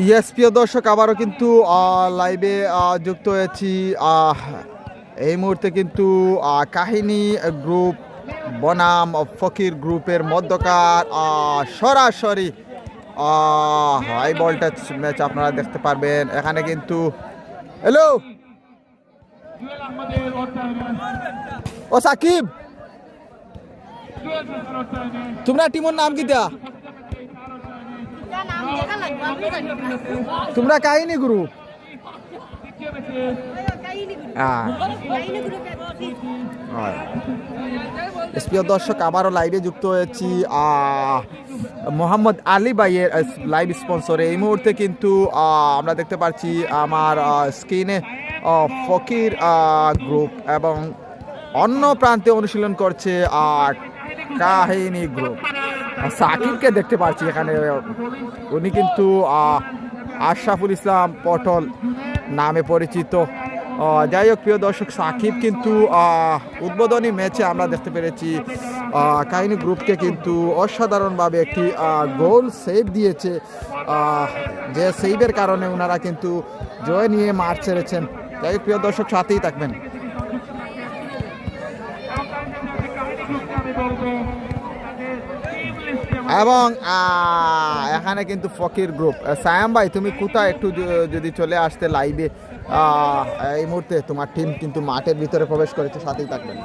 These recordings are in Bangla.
ইয়েস প্রিয় দর্শক, আবারও কিন্তু লাইভে যুক্ত হয়েছি। এই মুহূর্তে কিন্তু কাহিনী গ্রুপ বনাম ফকির গ্রুপের মধ্যকার সরাসরি হাই ভোল্টেজ ম্যাচ আপনারা দেখতে পারবেন এখানে কিন্তু। হ্যালো ও সাকিব, তোমরা টিমের নাম কি দেয়া? তোমরা কাহিনী গ্রুপ। প্রিয় দর্শক, আবারও লাইভে যুক্ত হয়েছি মোহাম্মদ আলী ভাইয়ের লাইভ স্পন্সরে। এই মুহূর্তে কিন্তু আমরা দেখতে পাচ্ছি আমার স্ক্রিনে ফকির গ্রুপ এবং অন্য প্রান্তে অনুশীলন করছে কাহিনী গ্রুপ। সাকিবকে দেখতে পাচ্ছি এখানে, উনি কিন্তু আশরাফুল ইসলাম পটল নামে পরিচিত। যাই হোক প্রিয় দর্শক, সাকিব কিন্তু উদ্বোধনী ম্যাচে আমরা দেখতে পেরেছি কাহিনী গ্রুপকে কিন্তু অসাধারণভাবে একটি গোল সেভ দিয়েছে, যে সেভের কারণে ওনারা কিন্তু জয় নিয়ে মাঠ ছেড়েছেন। যাই হোক প্রিয় দর্শক, সাথেই থাকবেন। এবং এখানে কিন্তু ফকির গ্রুপ। সায়াম ভাই, তুমি কোথায় একটু যদি চলে আসতে লাইভে, এই মুহূর্তে তোমার টিম কিন্তু মাঠের ভিতরে প্রবেশ করেছে, সাথেই থাকবেন।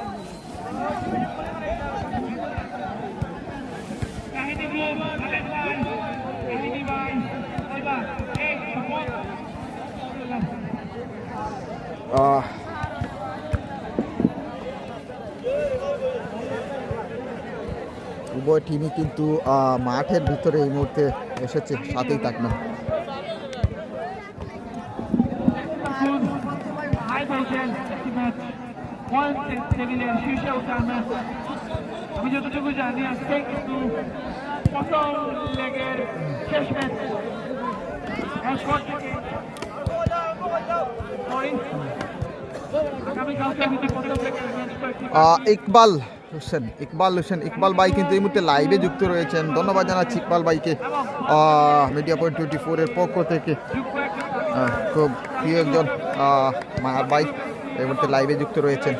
উভয় টিমই কিন্তু মাঠের ভিতরে এই মুহূর্তে এসেছে, সাথেই থাকবেন। আমি যতটুকু জানি আজকে কিন্তু প্রথম লেগের শেষ ম্যাচ ইকবাল হোসেন ভাই কিন্তু এই মুহূর্তে লাইভে যুক্ত রয়েছেন। ধন্যবাদ জানাচ্ছি ইকবাল ভাইকে মিডিয়া পয়েন্ট 24 এর পক্ষ থেকে। খুব প্রিয় একজন মাহার ভাই এই মুহূর্তে লাইভে যুক্ত রয়েছেন।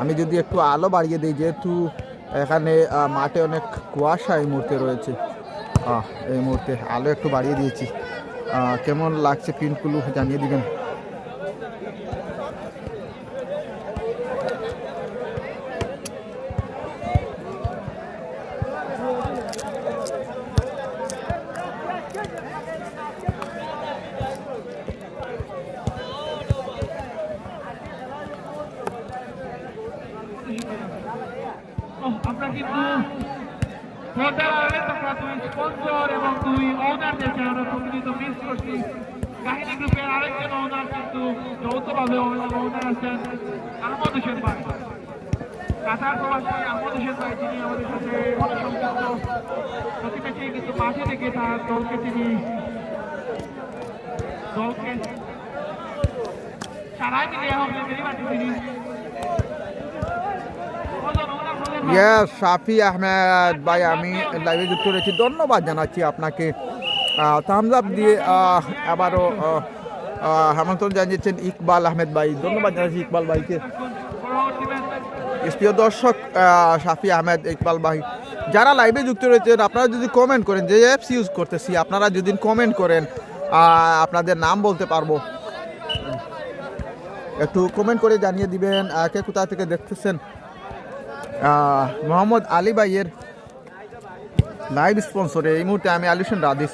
আমি যদি একটু আলো বাড়িয়ে দিই, যেহেতু এখানে মাঠে অনেক কুয়াশা এই মুহূর্তে রয়েছে, এই মুহূর্তে আলো একটু বাড়িয়ে দিয়েছি। কেমন লাগছে পিনগুলো জানিয়ে দিবেন। আমরা কিন্তু স্পন্সর এবং দুই ওনারদেরকে আমরা প্রতিনিধিত্ব মিস করছি। কাহিনী গ্রুপের আরেকজন ওনার কিন্তু যৌথভাবে ওনার আছেন আহমদ হোসেন ভাই, কাতার প্রবাসী আহমদ হোসেন ভাই, যিনি আমাদের সাথে সংযুক্ত। প্রতি ম্যাচে কিন্তু মাঠে থেকে তার দলকে সারাই মিলে তিনি শাফি আহমেদ ভাই, আমি লাইভে যুক্ত রয়েছি, ধন্যবাদ জানাচ্ছি আপনাকে। থামস আপ দিয়ে আবারও আমন্ত্রণ জানিয়েছেন ইকবাল আহমেদ ভাই, ধন্যবাদ জানাচ্ছি ইকবাল ভাইকে। প্রিয় দর্শক, শাফি আহমেদ, ইকবাল ভাই যারা লাইভে যুক্ত রয়েছেন, আপনারা যদি কমেন্ট করেন, যে অ্যাপস ইউজ করতেছি, আপনারা যদি কমেন্ট করেন আপনাদের নাম বলতে পারবো। একটু কমেন্ট করে জানিয়ে দিবেন কে কোথা থেকে দেখতেছেন। মোহাম্মদ আলী ভাইয়ের লাইভ স্পন্সরে এই মুহূর্তে আমি আলী হোসেন রাদিস।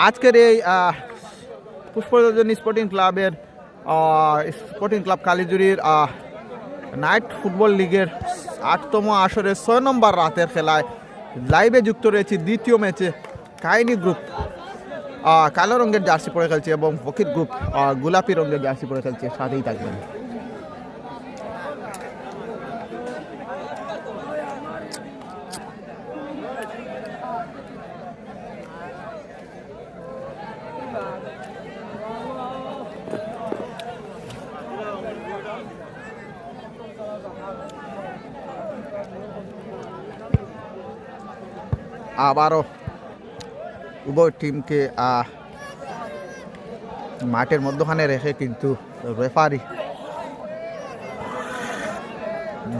আজকের এই পুষ্পরঞ্জনী স্পোর্টিং ক্লাব কালীজুরির নাইট ফুটবল লিগের 8তম আসরের 6 নম্বর রাতের খেলায় লাইভে যুক্ত রয়েছে। দ্বিতীয় ম্যাচে কাহিনী গ্রুপ কালো রঙের জার্সি পরে খেলছে এবং ফকির গ্রুপ গোলাপি রঙের জার্সি পরে খেলছে, সাথেই থাকবেন। আবারও উভয় টিমকে মাঠের মধ্যখানে রেখে কিন্তু রেফারি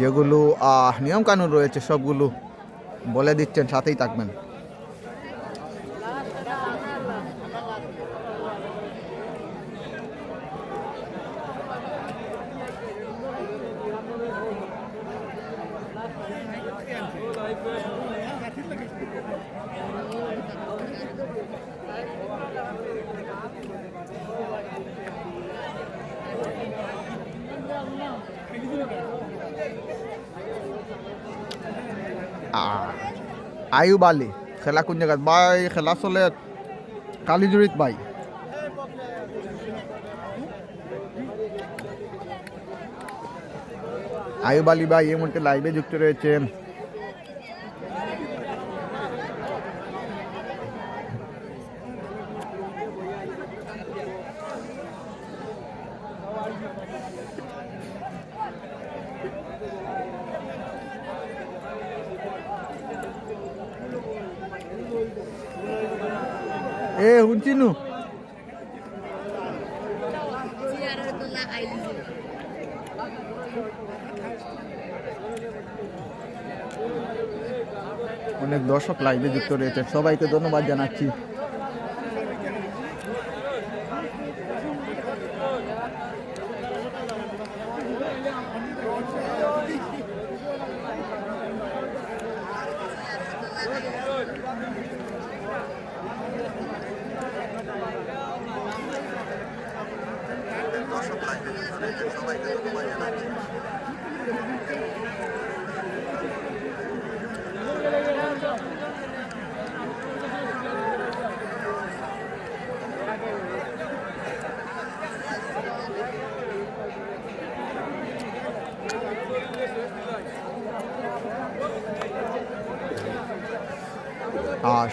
যেগুলো নিয়মকানুন রয়েছে সবগুলো বলে দিচ্ছেন, সাথেই থাকবেন। আয়ুব আলী খেলা কোন জায়গায় ভাই? খেলা চলে কালীজুড়িত ভাই। আয়ুব আলী ভাই এই মুহূর্তে লাইভে যুক্ত রয়েছেন। এ হুঁচিনু অনেক দর্শক লাইভে যুক্ত রয়েছে, সবাইকে ধন্যবাদ জানাচ্ছি।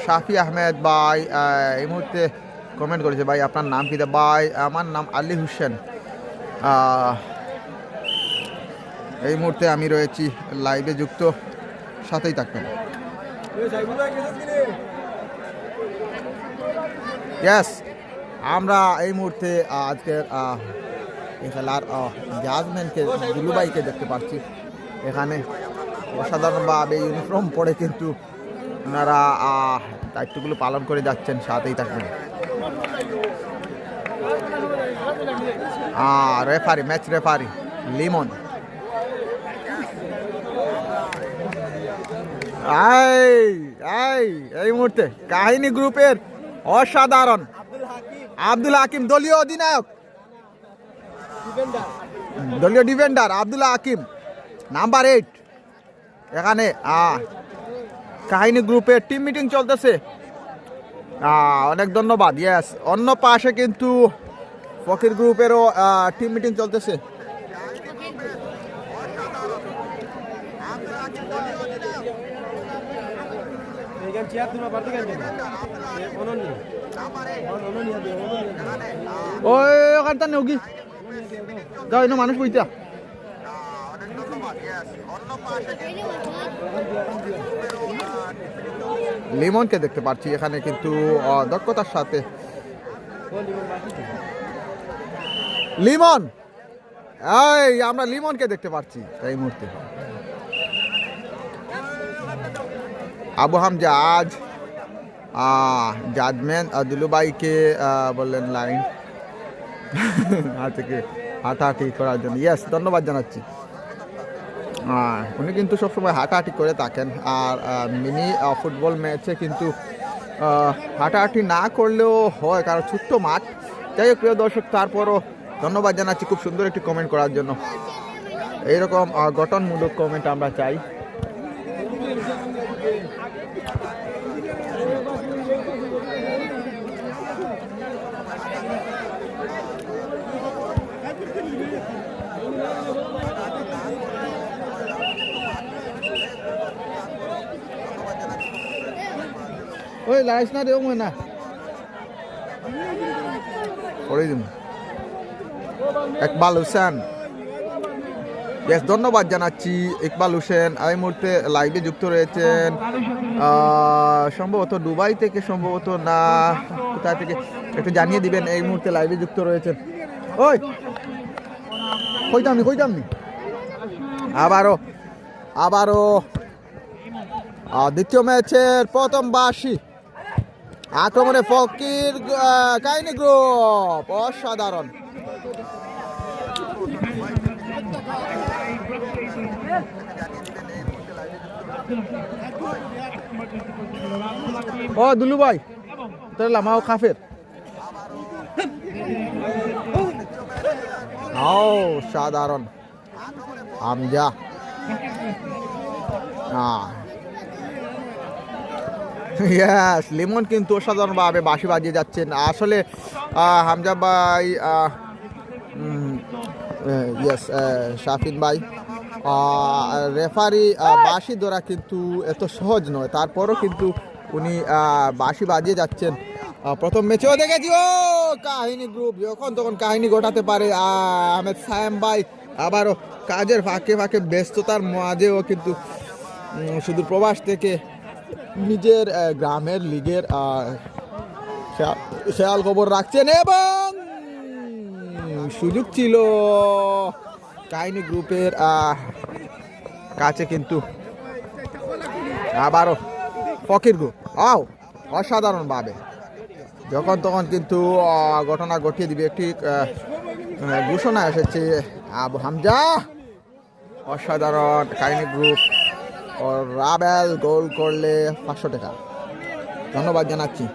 শাফি আহমেদ ভাই এই মুহূর্তে কমেন্ট করেছে, ভাই আপনার নাম কি? ভাই আমার নাম আলী হোসেন। এই মুহূর্তে আমি রয়েছি লাইভে যুক্ত, সাথেই থাকবেন। ইয়েস, আমরা এই মুহূর্তে আজকের এই খেলার জাজম্যানকে দুলুভাইকে দেখতে পাচ্ছি এখানে অসাধারণভাবে ইউনিফর্ম পরে কিন্তু ওনারা দায়িত্বগুলো পালন করে যাচ্ছেন, সাথেই থাকবেন। Referee, match referee Limon. এই মুহূর্তে কাহিনী গ্রুপের অসাধারণ আব্দুল হাকিম, দলীয় অধিনায়ক, দলীয় ডিফেন্ডার আব্দুল হাকিম নাম্বার 8 এখানে কাহিনী গ্রুপের টিম মিটিং চলতেছে। অনেক ধন্যবাদ। ইয়েস, অন্য পাশে কিন্তু ফকির গ্রুপেরও টিম মিটিং চলতেছে। ওখানটা নেওগি যাও, এনে মানুষ বইতা। লিমনকে দেখতে পাচ্ছি এখানে কিন্তু দক্ষতার সাথে। লিমন, আমরা লিমনকে দেখতে পাচ্ছি এই মুহূর্তে। আবু হামজা আজ জাজম্যান দুলুভাইকে বললেন লাইন থেকে হাঁটাহাঁটি করার জন্য। ইয়েস, ধন্যবাদ জানাচ্ছি। উনি কিন্তু সবসময় হাঁটাহাঁটি করে থাকেন, আর মিনি ফুটবল ম্যাচে কিন্তু হাঁটাহাঁটি না করলেও হয়, কারণ ছোট্ট মাঠ। যাই হোক প্রিয় দর্শক, তারপরও ধন্যবাদ জানাচ্ছি খুব সুন্দর একটি কমেন্ট করার জন্য। এইরকম গঠনমূলক কমেন্ট আমরা চাই। ওই লাইস না দেও না পড়ে দিন। ইকবাল হোসেন বেশ ধন্যবাদ জানাচ্ছি ইকবাল হোসেন এই মুহূর্তে লাইভে যুক্ত রয়েছেন সম্ভবত দুবাই থেকে, সম্ভবত না কোথায় থেকে একটু জানিয়ে দিবেন। এই মুহূর্তে লাইভে যুক্ত রয়েছেন। ওই কইতামনি আবারও দ্বিতীয় ম্যাচের প্রথম বার্ষি আক্রমণে ফকির কাহিনী গ্রুপ অসাধারণ। ও দুলু ভাই তোর লামাও কাফের সাধারণ আমজা ইয়েস লিমন কিন্তু অসাধারণভাবে বাঁশি বাজিয়ে যাচ্ছেন আসলে হামজা ভাই, ইয়েস শাফিন ভাই। রেফারি বাঁশি ধরা কিন্তু এত সহজ নয়, তারপরও কিন্তু উনি বাঁশি বাজিয়ে যাচ্ছেন। প্রথম ম্যাচেও দেখেছি কাহিনী গ্রুপ যখন তখন কাহিনী ঘটাতে পারে। আহমেদ সায়েম ভাই আবারও কাজের ফাঁকে ফাঁকে ব্যস্ততার মাঝেও কিন্তু শুধু প্রবাস থেকে নিজের গ্রামের লিগের খেয়াল খবর রাখছেন এবং সুযোগ ছিল কাহিনী গ্রুপের কাছে, কিন্তু আবারও ফকির গ্রুপ অসাধারণভাবে যখন তখন কিন্তু ঘটনা ঘটিয়ে দিবে। একটি ঘোষণা এসেছে আবু হামজা অসাধারণ কাহিনী গ্রুপ ও রাবেল গোল করলে 500 টাকা। ধন্যবাদ জানাচ্ছি।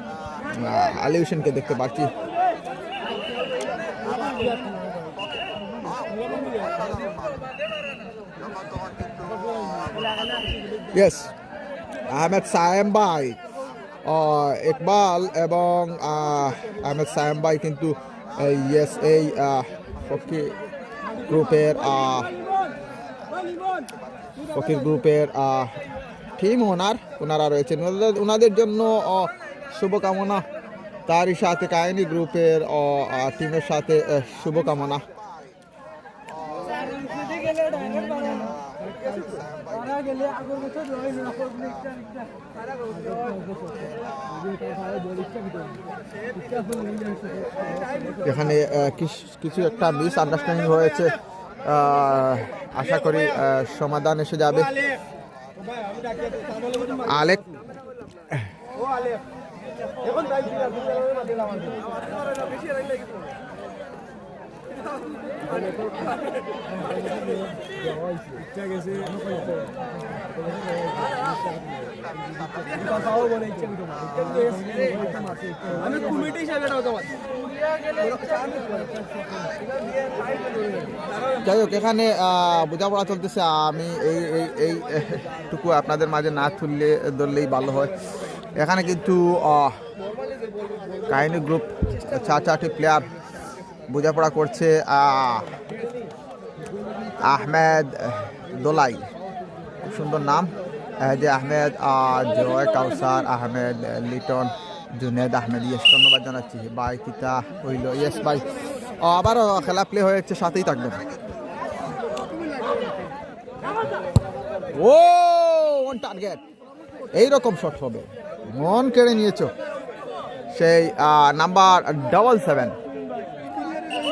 আলী হোসেনকে দেখতে পাচ্ছি। ইয়েস আহমেদ সায়েম ভাই, ইকবাল এবং আহমেদ সায়েম ভাই কিন্তু ইয়েস এই ফকির গ্রুপের টিম ওনারা রয়েছেন। ওনাদের জন্য শুভকামনা, তারই সাথে কাহিনী গ্রুপের টিমের সাথে শুভকামনা। এখানে কিছু একটা মিস আন্ডারস্ট্যান্ডিং হয়েছে, আশা করি সমাধান এসে যাবে। আলেক যাই হোক, এখানে বোঝাপড়া চলতেছে। আমি এইটুকু আপনাদের মাঝে না ধরলেই ভালো হয়। এখানে কিন্তু কাহিনী গ্রুপ 4টি প্লেয়ার বোঝাপড়া করছে। আহমেদ দোলাই, খুব সুন্দর নাম, যে আহমেদ, জয় কাউসার আহমেদ, লিটন, জুনেদ আহমেদ। ইয়েস ধন্যবাদ জানাচ্ছি ভাই। কিতা হইল? ইয়েস ভাই, আবারও খেলা প্লে হয়েছে, সাথেই থাকবেন। অন টার্গেট, এইরকম শট হবে, মন কেড়ে নিয়েছ। সেই নাম্বার 77,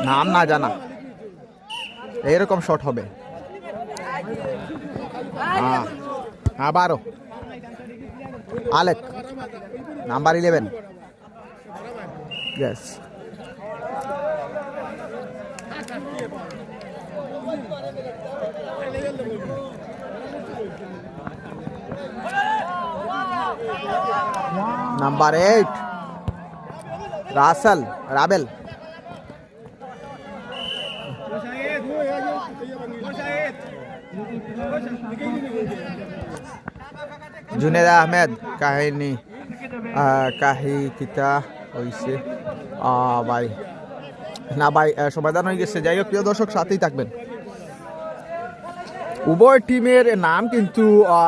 নাম না জানা, এইরকম শট হবে। আবারও Alek, number 11। Yes, number 8 রাবেল। Juned Ahmed, কাহিনী কিতা হয়েছে ভাই? না ভাই, সমাধান হয়ে গেছে। যাই হোক প্রিয় দর্শক, সাথেই থাকবেন। উভয় টিমের নাম কিন্তু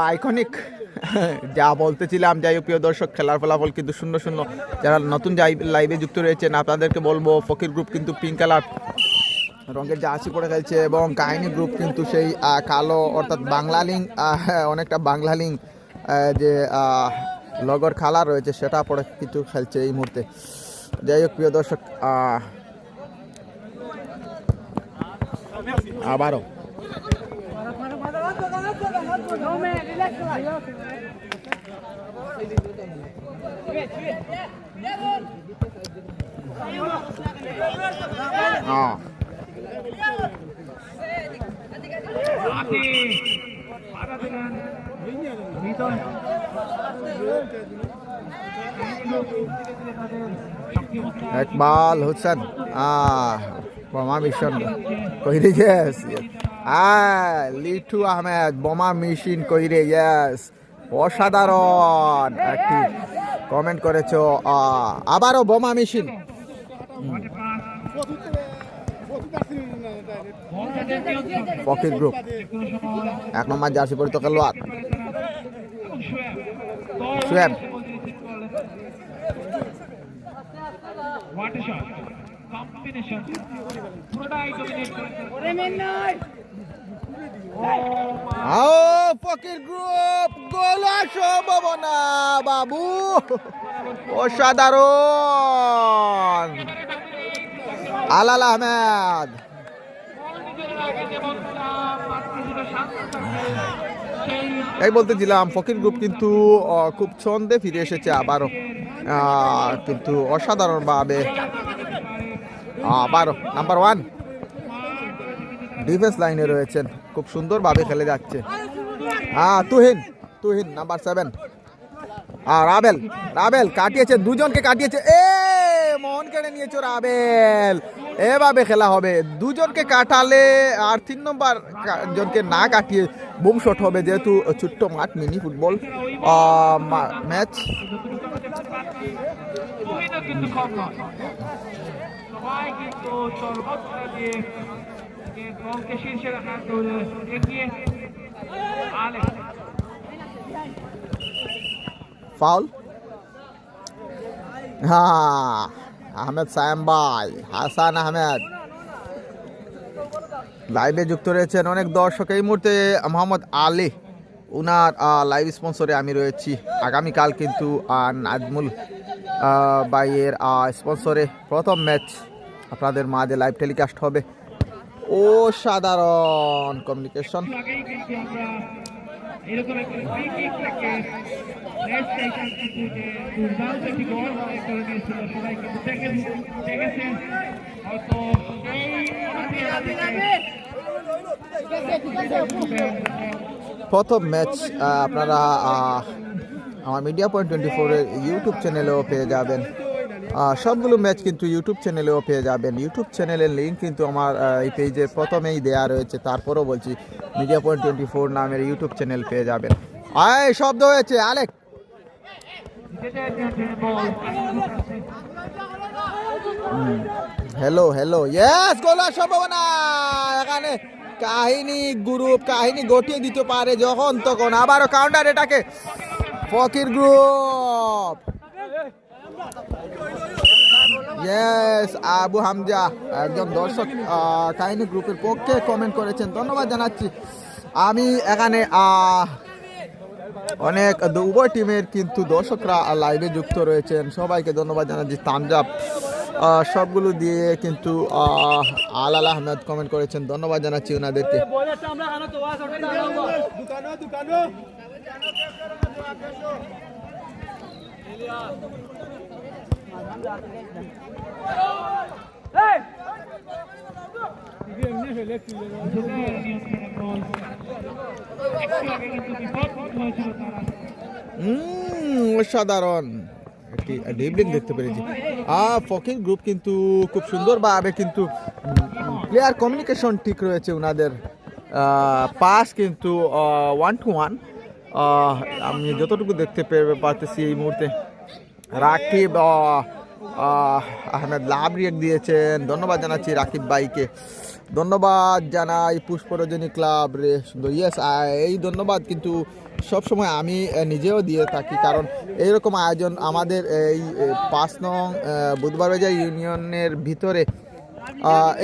আইকনিক, যা বলতেছিলাম। যাই হোক প্রিয় দর্শক, খেলার ফলাফল কিন্তু 0-0। যারা নতুন লাইভে যুক্ত রয়েছেন আপনাদেরকে বলবো, ফকির গ্রুপ কিন্তু পিঙ্ক কালার রঙের জার্সি পরে খেলছে এবং কাহিনী গ্রুপ কিন্তু সেই কালো অর্থাৎ বাংলা লিঙ্ক অনেকটা বাংলা লিঙ্ক যে লগর কালার রয়েছে সেটা পরে কিন্তু খেলছে এই মুহূর্তে। যাই হোক প্রিয় দর্শক, আবারও ইকবাল হোসেন বোমা মিশন কইরে ইয়েস, লিটু আহমেদ বোমা মেশিন কইরে ইয়েস, অসাধারণ একটি কমেন্ট করেছ। আবারও বোমা মেশিন। ফকির গ্রুপ 1 নম্বর জার্সি পরিত খেলোয়াড় শুয়েব। ফকির গ্রুপ গোল সম্ভাবনা বাবু, অসাধারণ। আলাল আহমেদ এই বলতেছিলাম ফকির গ্রুপ কিন্তু খুব ছন্দে ফিরে এসেছে আবারও, কিন্তু অসাধারণভাবে আবারও নাম্বার 1 ডিফেন্স লাইনে রয়েছেন, খুব সুন্দরভাবে খেলে যাচ্ছে। তুহিন নাম্বার 7 রাবেল কাটিয়েছে, দুজনকে কাটিয়েছে, মন কেড়ে নিয়েছে রাবেল। এভাবে খেলা হবে, দুজনকে কাটালে আর 3 নম্বর জনকে না কাটিয়ে বুম শট হবে, যেহেতু ছোট্ট মাঠ mini football match. Foul, Ahmed Sayem ভাই, হাসান আহমেদ লাইভে যুক্ত রয়েছেন অনেক দর্শক। এই মুহূর্তে মোহাম্মদ আলী উনার লাইভ স্পন্সরে আমি রয়েছি। আগামীকাল কিন্তু নাজমুল ভাইয়ের স্পন্সরে প্রথম ম্যাচ আপনাদের মাঝে লাইভ টেলিকাস্ট হবে। অসাধারণ কমিউনিকেশন। প্রথম ম্যাচ আপনারা আমার মিডিয়া পয়েন্ট 24-এর ইউটিউব চ্যানেলেও পেয়ে যাবেন। সবগুলো ম্যাচ কিন্তু ইউটিউব চ্যানেলেও পেয়ে যাবেন। ইউটিউব চ্যানেলের লিঙ্ক কিন্তু আমার এই পেজের প্রথমেই দেয়া রয়েছে। তারপরও বলছি মিডিয়া পয়েন্ট 24 নামের ইউটিউব চ্যানেল পেয়ে যাবেন। শব্দ হয়েছে আলেক, হ্যালো ইয়েস, গোলার সম্ভাবনা। এখানে কাহিনী গ্রুপ কাহিনী গটিয়ে দিতে পারে যখন তখন। আবারও কাউন্টার এটাকে ফকির গ্রুপ, ইয়েস। আবু হামজা একজন দর্শক কাহিনী গ্রুপের পক্ষে কমেন্ট করেছেন, ধন্যবাদ জানাচ্ছি। আমি এখানে অনেক উভয় টিমের কিন্তু দর্শকরা লাইভে যুক্ত রয়েছেন, সবাইকে ধন্যবাদ জানাচ্ছি। তামজাব সবগুলো দিয়ে কিন্তু আলাল আহমেদ কমেন্ট করেছেন, ধন্যবাদ জানাচ্ছি ওনাদেরকে। অসাধারণ একটি ড্রিবলিং দেখতে পেরেছি। ফকির গ্রুপ কিন্তু খুব সুন্দরভাবে কিন্তু প্লেয়ার কমিউনিকেশন ঠিক রয়েছে ওনাদের। পাস কিন্তু 1-to-1 আমি যতটুকু দেখতে পারতেছি এই মুহূর্তে। রাকিব আহমেদ লাভ রিয়েক্ট দিয়েছেন, ধন্যবাদ জানাচ্ছি রাকিব ভাইকে। ধন্যবাদ জানাই পুষ্পরজনী ক্লাব রে সুন্দর, ইয়েস। এই ধন্যবাদ কিন্তু সবসময় আমি নিজেও দিয়ে থাকি, কারণ এইরকম আয়োজন আমাদের এই 5 নং বুধবার বাজার ইউনিয়নের ভিতরে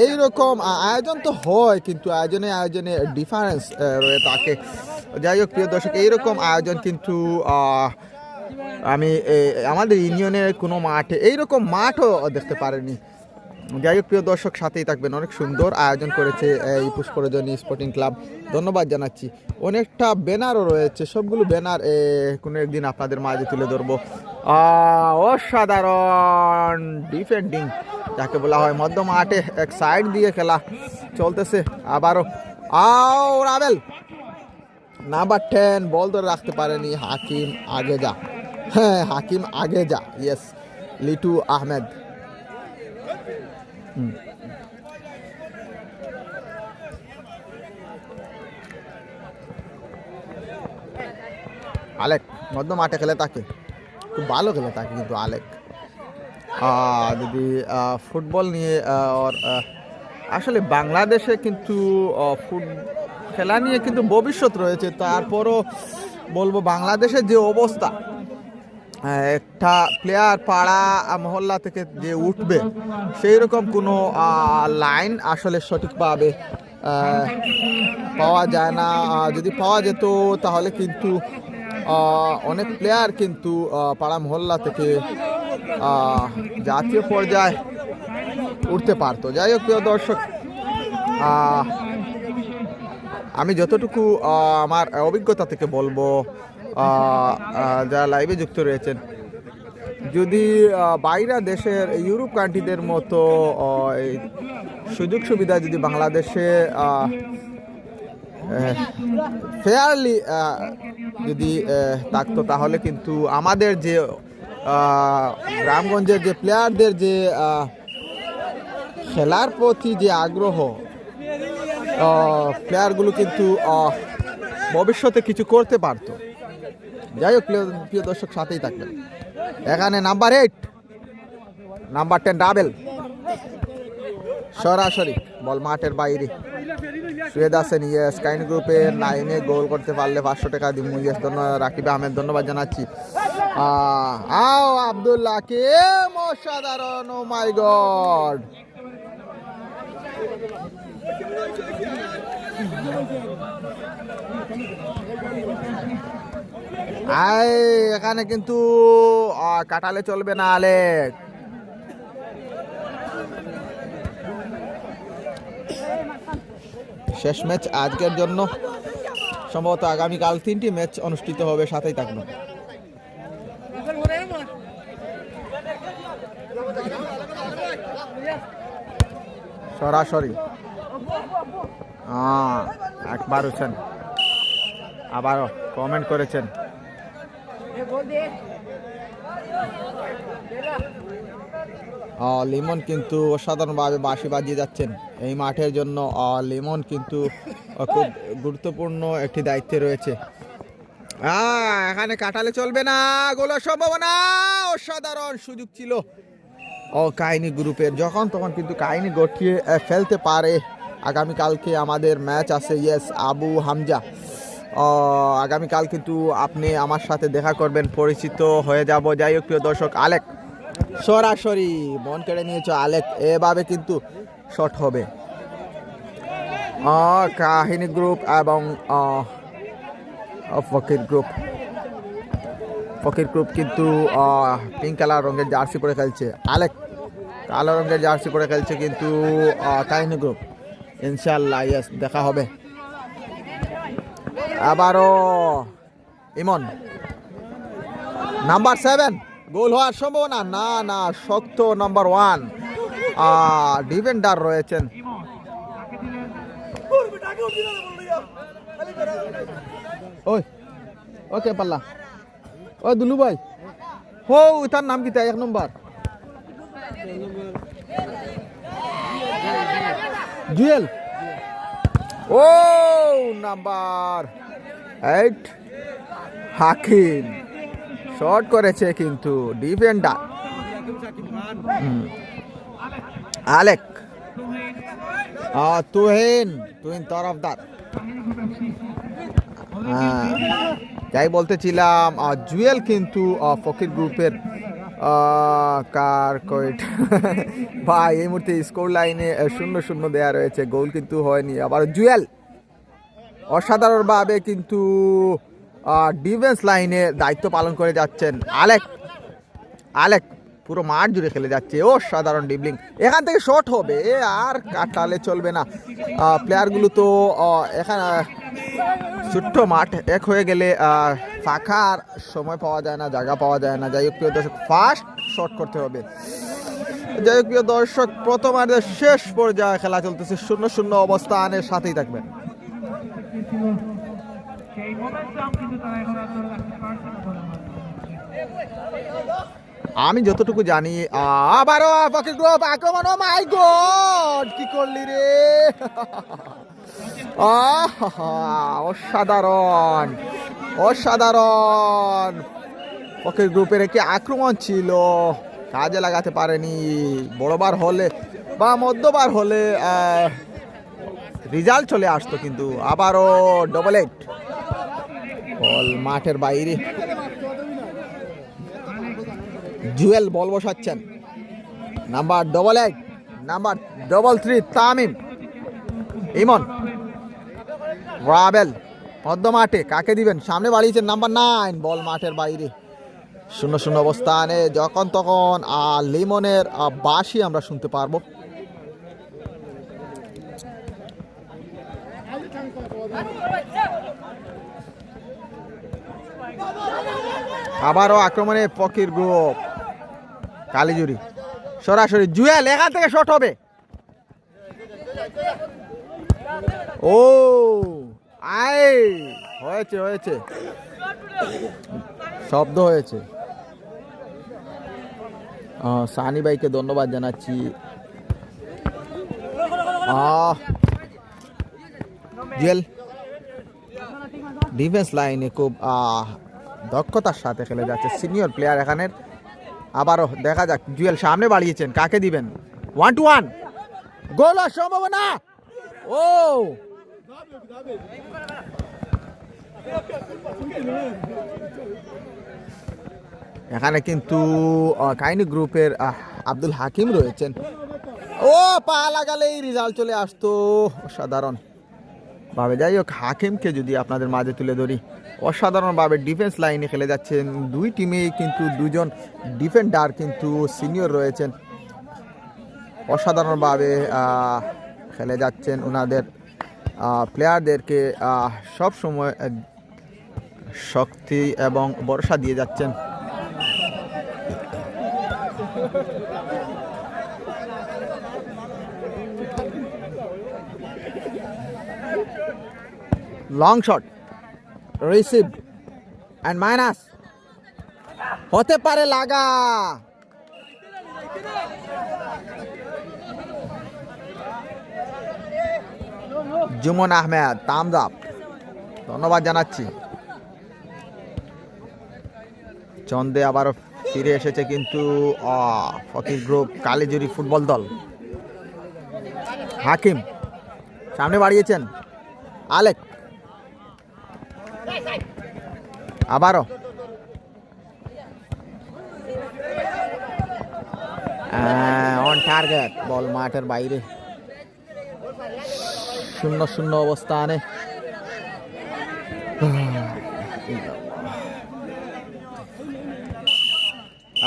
এইরকম আয়োজন তো হয়, কিন্তু আয়োজনে ডিফারেন্স রয়ে থাকে। যাই হোক প্রিয় দর্শক, এইরকম আয়োজন কিন্তু আমি আমাদের ইউনিয়নের কোনো মাঠে এইরকম মাঠও দেখতে পারিনি। যাই হোক প্রিয় দর্শক, সাথেই থাকবেন। অনেক সুন্দর আয়োজন করেছে এই পুষ্করজনী স্পোর্টিং ক্লাব, ধন্যবাদ জানাচ্ছি। অনেকটা ব্যানারও রয়েছে, সবগুলো ব্যানার কোনো একদিন আপনাদের মাঝে তুলে ধরবো। অসাধারণ ডিফেন্ডিং যাকে বলা হয়, মধ্য মাঠে এক সাইড দিয়ে খেলা চলতেছে। আবারও রাবেল নাম্বার 10 বল ধরে রাখতে পারেনি। হাকিম আগেজা, হ্যাঁ হাকিম আগেজা, ইয়েস, লিটু আহমেদ। আলেক মধ্য মাঠে খেলে থাকে, খুব ভালো খেলে থাকে কিন্তু আলেক। যদি ফুটবল নিয়ে আসলে বাংলাদেশে কিন্তু খেলা নিয়ে কিন্তু ভবিষ্যৎ রয়েছে। তারপরও বলবো বাংলাদেশের যে অবস্থা, একটা প্লেয়ার পাড়া মহল্লা থেকে যে উঠবে সেই রকম কোনো লাইন আসলে সঠিকভাবে পাওয়া যায় না। যদি পাওয়া যেত তাহলে কিন্তু অনেক প্লেয়ার কিন্তু পাড়া মহল্লা থেকে জাতীয় পর্যায়ে উঠতে পারতো। যাই হোক প্রিয় দর্শক, আমি যতটুকু আমার অভিজ্ঞতা থেকে বলবো, যারা লাইভে যুক্ত রয়েছেন, যদি বাইরা দেশের ইউরোপ কান্ট্রিদের মতো সুযোগ সুবিধা যদি বাংলাদেশে ফেয়ারলি যদি থাকতো, তাহলে কিন্তু আমাদের যে গ্রামগঞ্জের যে প্লেয়ারদের যে খেলার প্রতি যে আগ্রহ, প্লেয়ারগুলো কিন্তু ভবিষ্যতে কিছু করতে পারতো। যাই হোক প্রিয় দর্শক, সাথেই থাকবেন। এখানে নাম্বার 8 নাম্বার 10 রাবেল সরাসরি বল মাঠের বাইরে। সুয়েদ হাসান, ইয়েস, কাইন গ্রুপের লাইনে গোল করতে পারলে 500 টাকা দিব। ইয়েস, ধন্যবাদ। রাকিব আহমেদ, ধন্যবাদ জানাচ্ছি। আব্দুল্লাহ কে অসাধারণ, ও মাই গড। এখানে কিন্তু কাটালে চলবে না আলেক। শেষ ম্যাচ আজকের জন্য, সম্ভবত আগামীকাল 3টি ম্যাচ অনুষ্ঠিত হবে, সাথেই থাকবে। সরাসরি একবার হচ্ছেন, আবারও কমেন্ট করেছেন। লিমন কিন্তু অসাধারণভাবে বাঁশি বাজিয়ে যাচ্ছেন এই মাঠের জন্য। লিমন কিন্তু খুব গুরুত্বপূর্ণ একটি দায়িত্বে রয়েছে। এখানে কাটালে চলবে না, গোলের সম্ভাবনা, অসাধারণ সুযোগ ছিল কাহিনী গ্রুপের। যখন তখন কিন্তু কাহিনী গঠিয়ে ফেলতে পারে। আগামীকালকে আমাদের ম্যাচ আছে, ইয়েস আবু হামজা। আগামীকাল কিন্তু আপনি আমার সাথে দেখা করবেন, পরিচিত হয়ে যাব। যাই হোক প্রিয় দর্শক, আলেক সরাসরি মন কেড়ে নিয়েছ আলেক, এভাবে কিন্তু শট হবে। কাহিনী গ্রুপ এবং ফকির গ্রুপ কিন্তু পিঙ্ক কালার রঙের জার্সি পরে খেলছে। আলেক কালো রঙের জার্সি পরে খেলছে কিন্তু কাহিনী গ্রুপ। ইনশাল্লাহ ইয়েস, দেখা হবে। আবারও ইমন নাম্বার 7, গোল হওয়ার সম্ভাবনা না, শক্ত নাম্বার 1 ডিফেন্ডার রয়েছেন। ওকে পাল্লা, ও দুলু ভাই, হো তার নাম কি? 1 নম্বর জুয়েল। ও নাম্বার 8 হাকিম শট করেছে কিন্তু ডিফেন্ডার আলেক। তুহিন তরফদার। যাই বলতেছিলাম, জুয়েল কিন্তু ফকির গ্রুপের কার কোয়েট ভাই এই মুহূর্তে স্কোর লাইনে 0-0 দেয়া রয়েছে, গোল কিন্তু হয়নি। আবার জুয়েল অসাধারণভাবে কিন্তু ডিফেন্স লাইনে দায়িত্ব পালন করে যাচ্ছেন। আলেক পুরো মাঠ জুড়ে খেলে যাচ্ছে, অসাধারণ ডিবলিং। এখান থেকে শট হবে, আর কাটালে চলবে না। প্লেয়ারগুলো তো এখানে ছোট্ট মাঠ, এক হয়ে গেলে ফাঁকার সময় পাওয়া যায় না, জায়গা পাওয়া যায় না। যাই হোক প্রিয় দর্শক, ফার্স্ট শট করতে হবে। যাই হোক প্রিয় দর্শক, প্রথমার্ধের শেষ পর্যায়ে খেলা চলতেছে, 0-0 অবস্থানের সাথেই থাকবেন। সেই মোমেন্টাম কিন্তু তারা এখন আর ধরে রাখতে পারছে না বলে মনে হচ্ছে। আমি যতটুকু জানি আবারও ফকির গ্রুপ আক্রমণ। ও মাই গড, কি করলি রে! অসাধারণ অসাধারণ ফকির গ্রুপের একটি আক্রমণ ছিল, কাজে লাগাতে পারেনি। বড়বার হলে বা মধ্যবার হলে রেজাল্ট চলে আসতো, কিন্তু আবারও ডবল এইট, বল মাঠের বাইরে। জুয়েল বল বসাচ্ছেন, নাম্বার 88, নাম্বার 33 তামিম, ইমন, রাবেল মধ্য মাঠে, কাকে দিবেন? সামনে বাড়িয়েছেন নাম্বার 9, বল মাঠের বাইরে। 0-0 অবস্থানে। যখন তখন লিমনের বাঁশি আমরা শুনতে পারবো। আবারও আক্রমণে ফকির গ্রুপ, কালিজুরি সরাসরি জুয়েল, এখান থেকে শট হবে। ও আয়, হয়েছে শব্দ হয়েছে। সানি ভাইকে ধন্যবাদ জানাচ্ছি। জুয়েল ডিফেন্স লাইনে খুব দক্ষতার সাথে খেলে যাচ্ছে, সিনিয়র প্লেয়ার এখানের। আবারও দেখা যাক, জুয়েল সামনে বাড়িয়েছেন, কাকে দিবেন? 1-1 গোল হওয়ার সম্ভাবনা। ও এখানে কিন্তু কাহিনী গ্রুপের আব্দুল হাকিম রয়েছেন। ও পা লাগালেই রেজাল্ট চলে আসতো, অসাধারণ ভাবে। যাই হোক, হাকিমকে যদি আপনাদের মাঝে তুলে ধরি, অসাধারণভাবে ডিফেন্স লাইনে খেলে যাচ্ছেন। দুই টিমে কিন্তু দুজন ডিফেন্ডার কিন্তু সিনিয়র রয়েছেন, অসাধারণভাবে খেলে যাচ্ছেন। ওনাদের প্লেয়ারদেরকে সব সময় শক্তি এবং ভরসা দিয়ে যাচ্ছেন। Long shot receive and minus, হতে পারে লাগা। জুমন আহমেদ, থামস আপ, ধন্যবাদ জানাচ্ছি। চন্দে আবারও ফিরে এসেছে কিন্তু ফকির গ্রুপ কালিজুরি ফুটবল দল। হাকিম সামনে বাড়িয়েছেন, আলেক আবারও অন টার্গেট, বল মাঠের বাইরে। 0-0 অবস্থানে।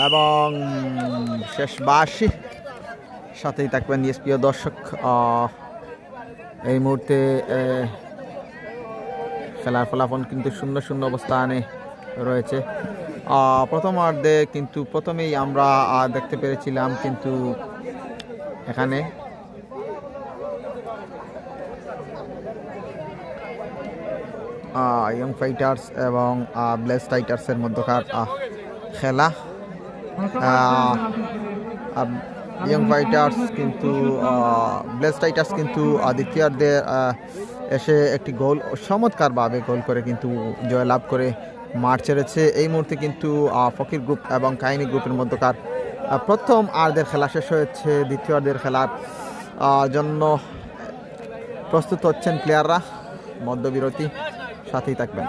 এবং শেষ বাঁশি সাথেই থাকবেন প্রিয় দর্শক। এই মুহূর্তে খেলার ফলাফল কিন্তু 0-0 অবস্থানে রয়েছে। প্রথমার্ধে কিন্তু প্রথমেই আমরা দেখতে পেরেছিলাম কিন্তু এখানে ইয়ং ফাইটার্স এবং ব্লেজ টাইটার্সের মধ্যকার খেলা। ইয়ং ফাইটার্স কিন্তু ব্লেজ টাইটার্স কিন্তু দ্বিতীয়ার্ধে এসে একটি গোল, চমৎকারভাবে গোল করে কিন্তু জয়লাভ করে মাঠ ছেড়েছে। এই মুহূর্তে কিন্তু ফকির গ্রুপ এবং কাহিনী গ্রুপের মধ্যকার প্রথম আর্ধের খেলা শেষ হয়েছে। দ্বিতীয়ার্ধের খেলার জন্য প্রস্তুত হচ্ছেন প্লেয়াররা। মধ্যবিরতি, সাথেই থাকবেন।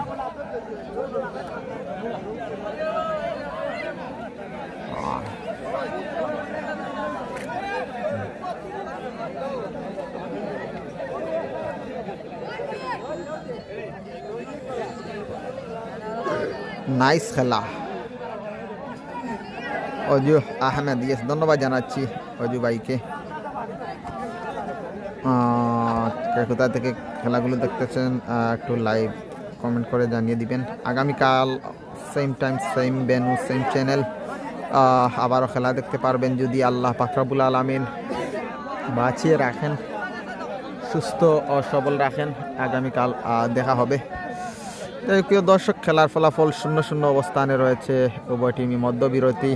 নাইস খেলা অজু আহমেদ, ইয়েস, ধন্যবাদ জানাচ্ছি অজু ভাইকে। কোথা থেকে খেলাগুলো দেখতেছেন একটু লাইভ কমেন্ট করে জানিয়ে দিবেন। আগামীকাল same time same venue same channel আবারও খেলা দেখতে পারবেন যদি আল্লাহ পাক রব্বুল আলামিন বাঁচিয়ে রাখেন, সুস্থ ও সবল রাখেন। আগামীকাল দেখা হবে। প্রিয় দর্শক, খেলার ফলাফল 0-0 অবস্থানে রয়েছে, উভয় টিমই মধ্যবিরতি।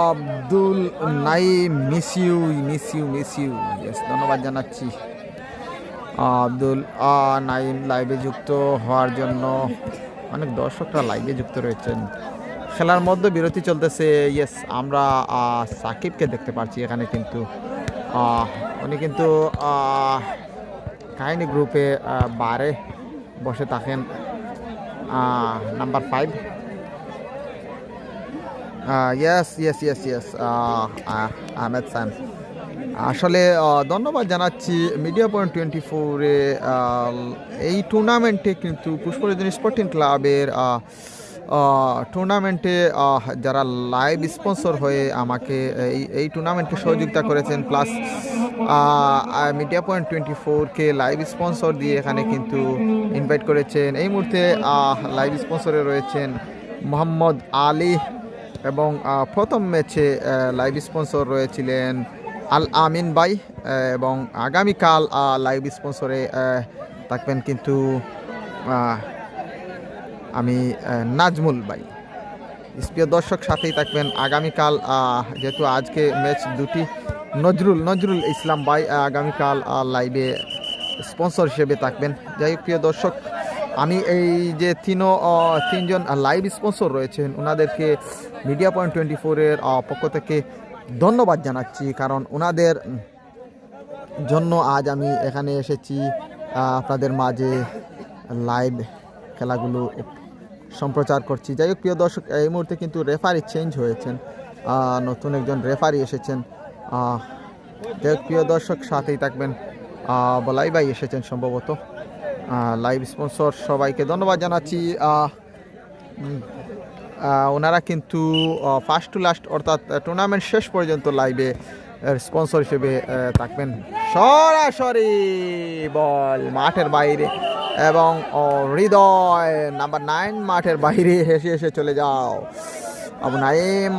Abdul Naim, miss you. Yes, ধন্যবাদ জানাচ্ছি আব্দুল নাইম লাইভে যুক্ত হওয়ার জন্য। অনেক দর্শকরা লাইভে যুক্ত রয়েছেন। খেলার মধ্যে বিরতি চলতেছে। ইয়েস, আমরা সাকিবকে দেখতে পাচ্ছি এখানে, কিন্তু উনি কিন্তু কাহিনী গ্রুপে বারে বসে থাকেন, নাম্বার 5। ইয়েস আহমেদ সান। আসলে ধন্যবাদ জানাচ্ছি মিডিয়া পয়েন্ট 24-এ এই টুর্নামেন্টে, কিন্তু পুষ্পরঞ্জন স্পোর্টিং ক্লাবের টুর্নামেন্টে যারা লাইভ স্পন্সর হয়ে আমাকে এই টুর্নামেন্টে সহযোগিতা করেছেন, প্লাস মিডিয়া পয়েন্ট 24-কে লাইভ স্পন্সর দিয়ে এখানে কিন্তু ইনভাইট করেছেন। এই মুহূর্তে লাইভ স্পন্সরে রয়েছেন মোহাম্মদ আলী, এবং প্রথম ম্যাচে লাইভ স্পন্সর রয়েছিলেন আল আমিন ভাই, এবং আগামীকাল লাইভ স্পন্সরে থাকবেন কিন্তু আমি নাজমুল ভাই। প্রিয় দর্শক, সাথেই থাকবেন আগামীকাল, যেহেতু আজকে ম্যাচ দুটি। নজরুল ইসলাম ভাই আগামীকাল লাইভে স্পন্সর হিসেবে থাকবেন। যাই হোক প্রিয় দর্শক, আমি এই যে তিনজন লাইভ স্পন্সর রয়েছেন ওনাদেরকে মিডিয়া পয়েন্ট 24-এর পক্ষ থেকে ধন্যবাদ জানাচ্ছি, কারণ ওনাদের জন্য আজ আমি এখানে এসেছি আপনাদের মাঝে লাইভ খেলাগুলো সম্প্রচার করছি। যাই হোক প্রিয় দর্শক, এই মুহূর্তে কিন্তু রেফারি চেঞ্জ হয়েছেন, নতুন একজন রেফারি এসেছেন। যাই হোক প্রিয় দর্শক, সাথেই থাকবেন। বলাই ভাই এসেছেন সম্ভবত। লাইভ স্পন্সর সবাইকে ধন্যবাদ জানাচ্ছি। ওনারা কিন্তু ফার্স্ট টু লাস্ট, অর্থাৎ টুর্নামেন্ট শেষ পর্যন্ত লাইভে স্পন্সর হিসেবে থাকবেন। সরাসরি বল মাঠের বাইরে, এবং হৃদয় নাম্বার 9 মাঠের বাইরে হেসে চলে যাও। আবু নাইম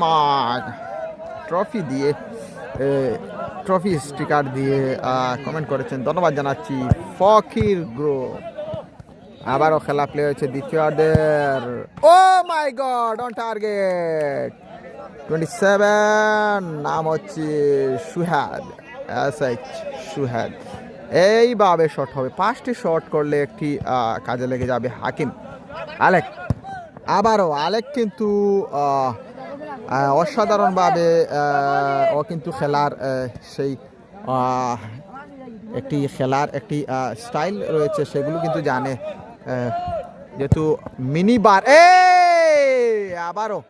ট্রফি স্টিকার দিয়ে কমেন্ট করেছেন, ধন্যবাদ জানাচ্ছি। ফকির গ্রুপ আবারও খেলা প্লে হয়েছে দ্বিতীয়ার্ধের। ও মাই গড, অন টার্গেট 27, নাম হচ্ছে সুহাদ। এইভাবে শট হবে, 5টি শট করলে একটি কাজে লেগে যাবে হাকিম। আলেক কিন্তু অসাধারণভাবে ও কিন্তু খেলার সেই একটি স্টাইল রয়েছে, সেগুলো কিন্তু জানে, যেহেতু মিনিবার। আবারও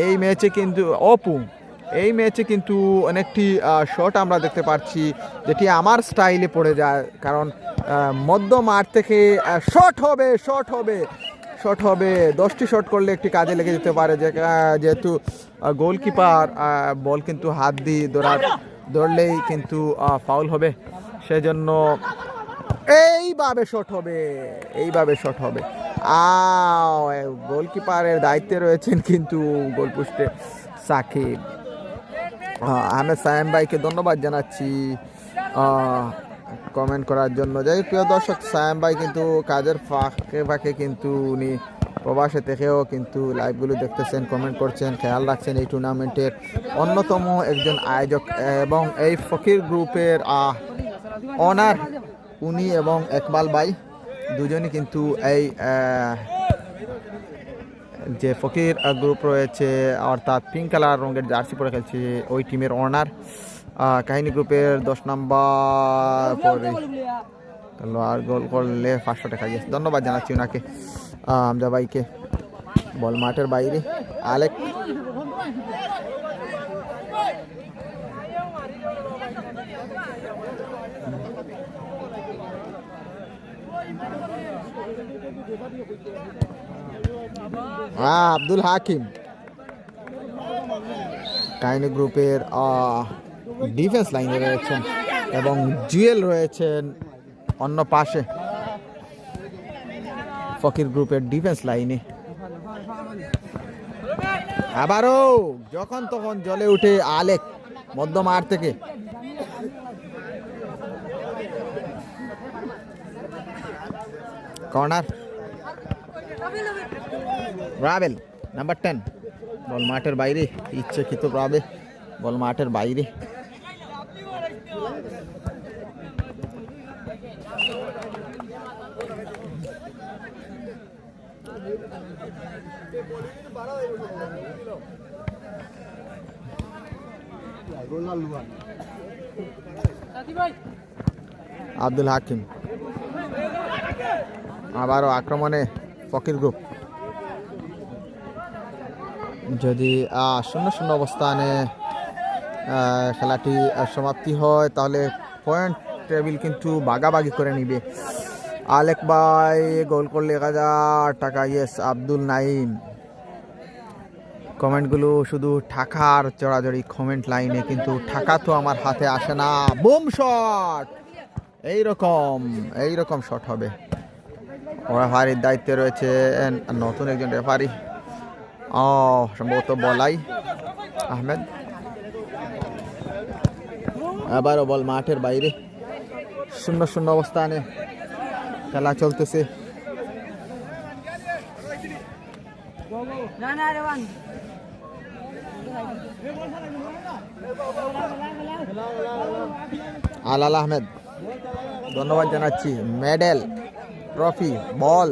এই ম্যাচে কিন্তু এই ম্যাচে কিন্তু অনেকটি শট আমরা দেখতে পাচ্ছি, যেটি আমার স্টাইলে পড়ে যায়, কারণ মধ্য মাঠ থেকে শট হবে 10টি শট করলে একটি কাজে লেগে যেতে পারে, যেহেতু গোলকিপার বল কিন্তু হাত দিয়ে ধরলেই কিন্তু ফাউল হবে, সেজন্য এইভাবে শট হবে। গোলকিপারের দায়িত্বে রয়েছেন কিন্তু গোলপোস্টে সাকিব। আহমেদ সায়েম ভাইকে ধন্যবাদ জানাচ্ছি। কমেন্ট করার জন্য। যাই প্রিয় দর্শক, সায়াম ভাই কিন্তু কাজের ফাঁকে ফাঁকে কিন্তু উনি প্রবাসে থেকেও কিন্তু লাইভগুলো দেখতেছেন, কমেন্ট করছেন, খেয়াল রাখছেন এই টুর্নামেন্টের অন্যতম একজন আয়োজক এবং এই ফকির গ্রুপের অনার উনি এবং একবাল ভাই দুজনই কিন্তু এই যে ফকির গ্রুপ রয়েছে অর্থাৎ পিঙ্ক কালার রঙের জার্সি পরে খেলছে ওই টিমের অনার। কাহিনী গ্রুপের 10 নম্বর পরে আর গোল করলে 500 টাকা। ধন্যবাদ জানাচ্ছি ওনাকে, হামজা ভাইকে। বল মাঠের বাইরে, আলেক আব্দুল হাকিম কাহিনী গ্রুপের ডিফেন্স লাইনে রয়েছেন এবং জুয়েল রয়েছেন অন্য পাশে ফকির গ্রুপের ডিফেন্স লাইনে। আবারও যখন তখন জ্বলে উঠে আলেক মধ্যমাঠ থেকে। কর্নার, রাবেল নাম্বার 10, বল মাঠের বাইরে, ইচ্ছাকৃত রাবে বল মাঠের বাইরে। আব্দুল হাকিম আবারও আক্রমণে ফকির গ্রুপ। যদি 0-0 অবস্থানে খেলাটি সমাপ্তি হয় তাহলে পয়েন্ট টেবিল কিন্তু ভাগাভাগি করে নিবে। আলেক ভাই গোল করলে 1000 টাকা। ইয়েস আব্দুল নাইম। কমেন্টগুলো শুধু ঠাকার জড়াজড়ি কমেন্ট লাইনে, কিন্তু ঠাকা তো আমার হাতে আসে না। বুম শট, এইরকম শট হবে। রেফারির দায়িত্বে রয়েছে নতুন একজন রেফারি, সম্ভবত বলাই আহমেদ। আবারও বল মাঠের বাইরে, 0-0 অবস্থানে খেলা চলতেছে। আলাল আহমেদ ধন্যবাদ জানাচ্ছি। মেডেল, ট্রফি, বল,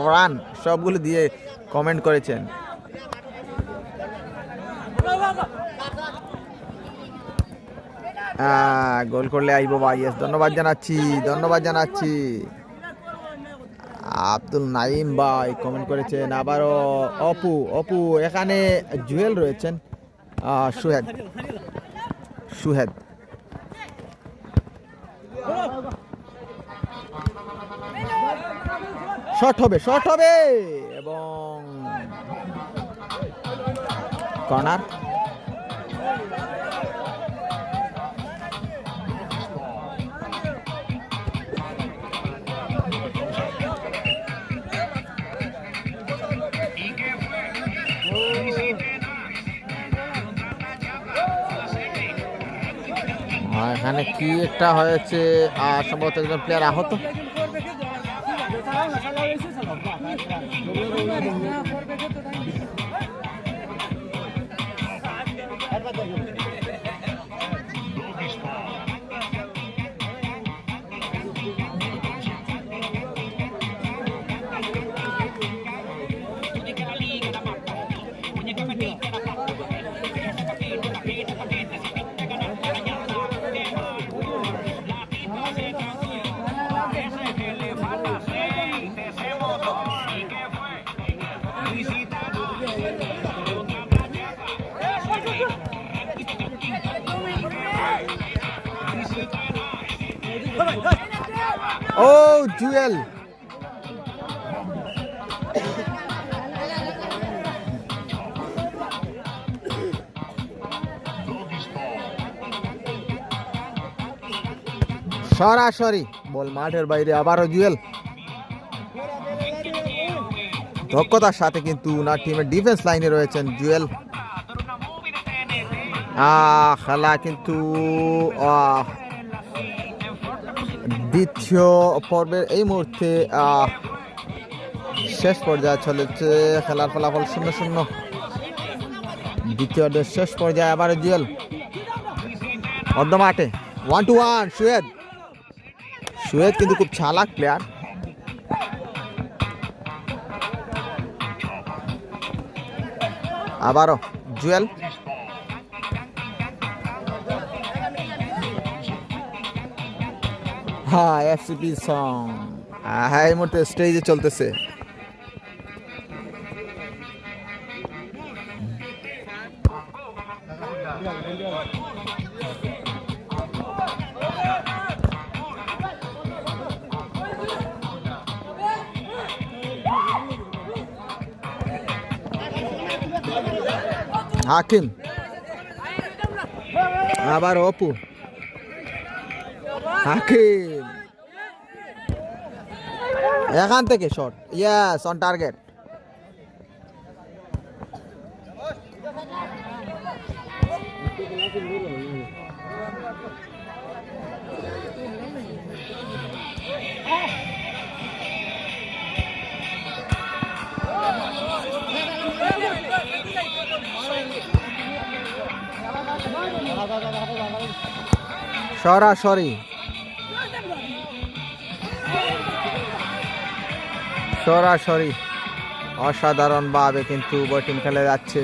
রান সবগুলো দিয়ে কমেন্ট করেছেন। গোল করলে আইব ভাই। ইয়েস ধন্যবাদ জানাচ্ছি। আব্দুল নাইম ভাই কমেন্ট করেছেন। আবারও অপু এখানে জুয়েল রয়েছেন, সুহেদ শট হবে এবং কর্নার। এখানে কি একটা হয়েছে, সম্ভবত একজন প্লেয়ার আহত। ও জুয়েল সরাসরি বল মাঠের বাইরে। আবারও জুয়েল দক্ষতার সাথে কিন্তু ওনার টিমের ডিফেন্স লাইনে রয়েছেন জুয়েল। খেলা কিন্তু দ্বিতীয় পর্বের এই মুহূর্তে শেষ পর্যায়ে চলেছে খেলার ফলাফল 0-0। দ্বিতীয় শেষ পর্যায়ে আবার জুয়েল অর্ধ মাঠে 1-1। সুয়েদ কিন্তু খুব চালাক প্লেয়ার। আবারও জুয়েল, হ্যাঁ এফসিপি সং এই মুহূর্তে স্টেজে চলতেছে। হাকিম, আবার অপু, হাকিম এখান থেকে শট, ইয়েস অন টার্গেট। সরাসরি অসাধারণ ভাবে কিন্তু উভয় টিম খেলে যাচ্ছে।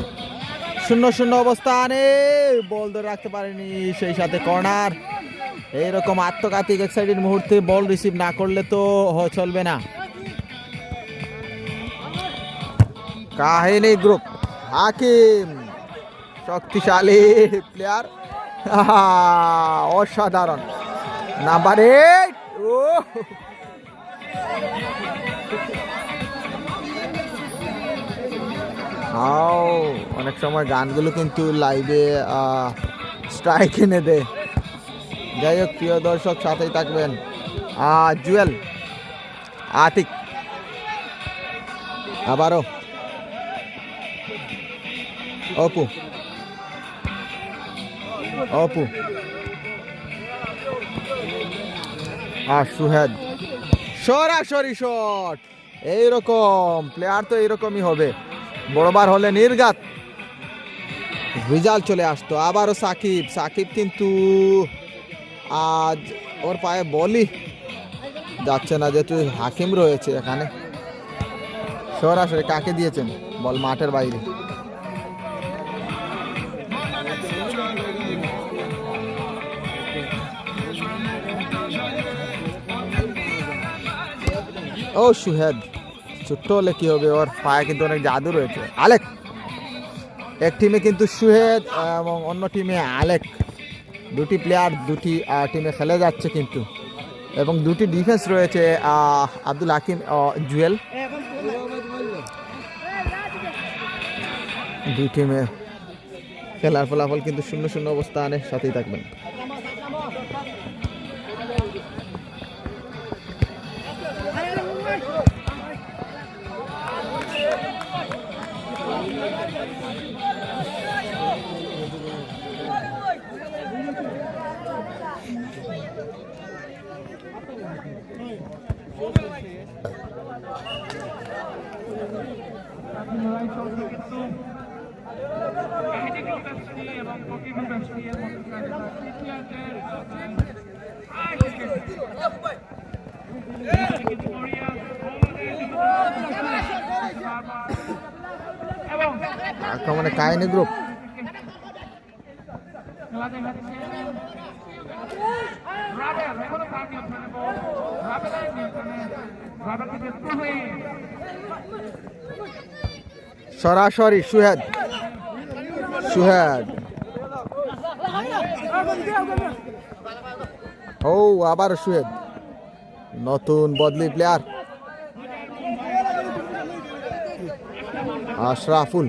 0-0 অবস্থানে, বল ধরে রাখতে পারেনি, সেই সাথে কর্নার। এইরকম আত্মঘাতিক এক্সাইটেড মুহূর্তে বল রিসিভ না করলে তো চলবে না। কাহিনী গ্রুপ, হাকিম শক্তিশালী প্লেয়ার, অসাধারণ। নাম্বার 8, অনেক সময় গানগুলো কিন্তু লাইভে স্ট্রাইক এনে দেয়। যাই হোক, প্রিয় দর্শক সাথেই থাকবেন। জুয়েল, আতিক, আবারও অপু, আর সুহেদ, সরাসরি শট। এইরকম প্লেয়ার তো এইরকমই হবে, বড়বার হলে নির্ঘাত রেজাল্ট চলে আসতো। আবারও সাকিব কিন্তু আজ ওর পায়ে বলই যাচ্ছে না, যেহেতু হাকিম রয়েছে এখানে। সরাসরি কাকে দিয়েছেন বল মাঠের বাইরে। ও সুহেদ, ছোট্ট হলে কি হবে, ওর পায়ে কিন্তু অনেক জাদু রয়েছে। আলেক, এক টিমে কিন্তু সুহেদ এবং অন্য টিমে আলেক, দুটি প্লেয়ার দুটি টিমে খেলে যাচ্ছে কিন্তু, এবং দুটি ডিফেন্স রয়েছে আব্দুল হাকিম, জুয়েল। দুই টিমে খেলার ফলাফল কিন্তু 0-0 অবস্থানে, সাথেই থাকবেন। আক্রমণে কাহিনী গ্রুপ, সরাসরি সুহেদ, ও আবার সুহেদ, নতুন বদলি প্লেয়ার আশরাফুল,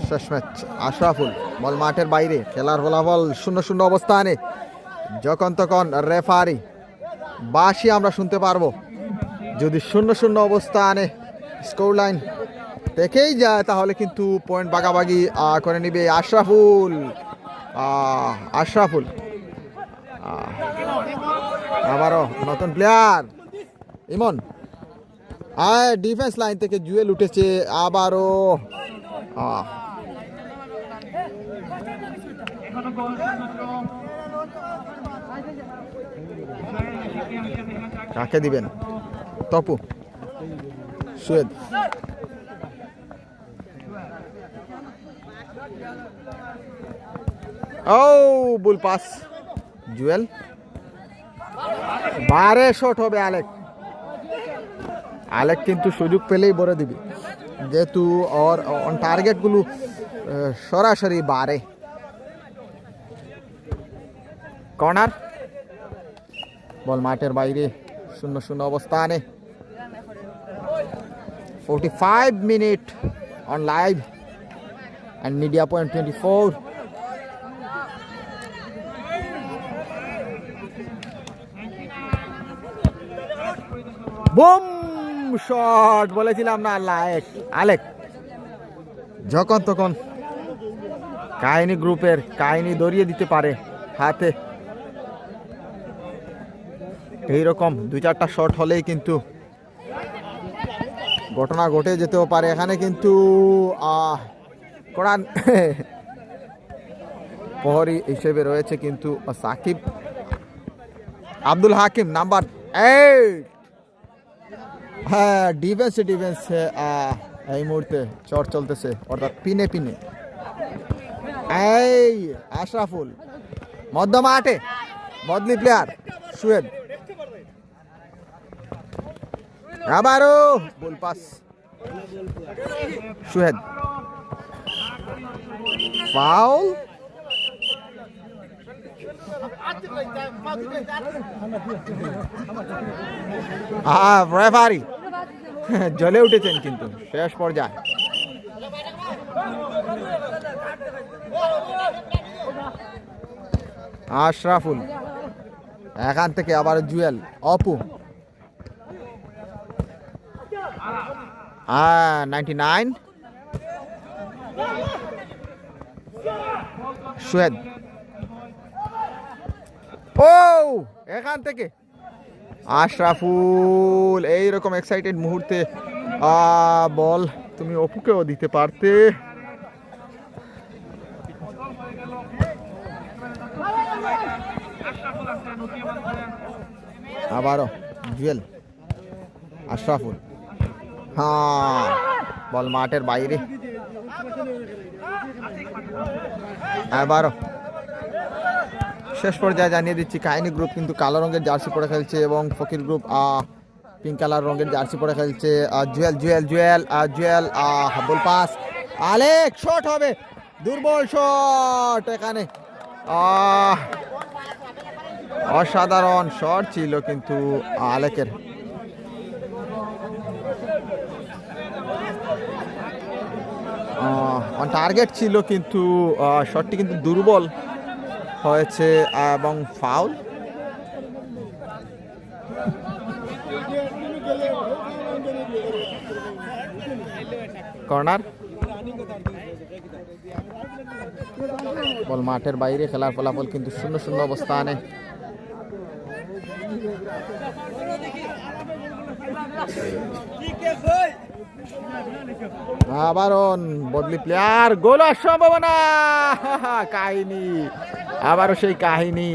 শেষ ম্যাচ আশরাফুল, বল মাঠের বাইরে। খেলার ফলাফল 0-0 অবস্থানে। যখন তখন রেফারি বাঁশি আমরা শুনতে পারবো। যদি 0-0 অবস্থানে স্কোর লাইন দেখেই যায় তাহলে কিন্তু পয়েন্ট ভাগাভাগি করে নিবে আশরাফুল। আবারও নতুন প্লেয়ার ইমন। ডিফেন্স লাইন থেকে জুয়েল উঠেছে আবারও। এখনো গোল শুধুমাত্র কাকে দিবেন? তপু, সুয়েদ, ও বুল পাস জুয়েল। বারে শট হবে আলেক কিন্তু সুযোগ পেলেই বলে দিবে, যেহেতু ওর অন টার্গেট গুলো সরাসরি বারে। কর্নার, বল মাঠের বাইরে, 0-0 অবস্থানে। 45 minute on live and Media Point 24. Broom shot, বলেছিলাম না আলেক যখন তখন কাহিনী গ্রুপের কাহিনী দরিয়ে দিতে পারে হাতে। এইরকম 2-4টা শট হলেই কিন্তু ঘটনা ঘটে যেতেও পারে। এখানে কিন্তু কোরআন প্রহরী হিসেবে রয়েছে কিন্তু সাকিব আব্দুল হাকিম নাম্বার 8। হ্যাঁ, ডিফেন্সে এই মুহূর্তে চট চলতেছে, অর্থাৎ পিনে এই আশরাফুল মধ্য মাঠে, বদলি প্লেয়ার সুয়েদ। আবারও ball pass Suhed, foul. Referee জ্বলে উঠেছেন কিন্তু শেষ পর্যায়ে। আশরাফুল, এখান থেকে আবার জুয়েল, অপু, 99 সুয়েদ। ও এখান থেকে আশরাফুল, এইরকম এক্সাইটেড মুহূর্তে বল তুমি অপুকেও দিতে পারতে। আবারও জুয়েল, আশরাফুল, হ্যাঁ বল মাঠের বাইরে। আবারও শেষ পর্যায়ে জানিয়ে দিচ্ছি, কাহিনী গ্রুপ কিন্তু কালো রঙের জার্সি পরে খেলছে এবং ফকির গ্রুপ পিঙ্ক কালার রঙের জার্সি পরে খেলছে। Jewel ball pass, Alek shot হবে, দুর্বল শট। এখানে অসাধারণ শট ছিল কিন্তু আলেকের। অন টার্গেট ছিল কিন্তু শটটি কিন্তু দুর্বল হয়েছে এবং ফাউল। কর্নার, বল মাঠের বাইরে, খেলার ফলাফল কিন্তু 0-0 অবস্থানে। আবারও বদলি প্লেয়ার, গোলের সম্ভাবনা, কাহিনী, আবারও সেই কাহিনী।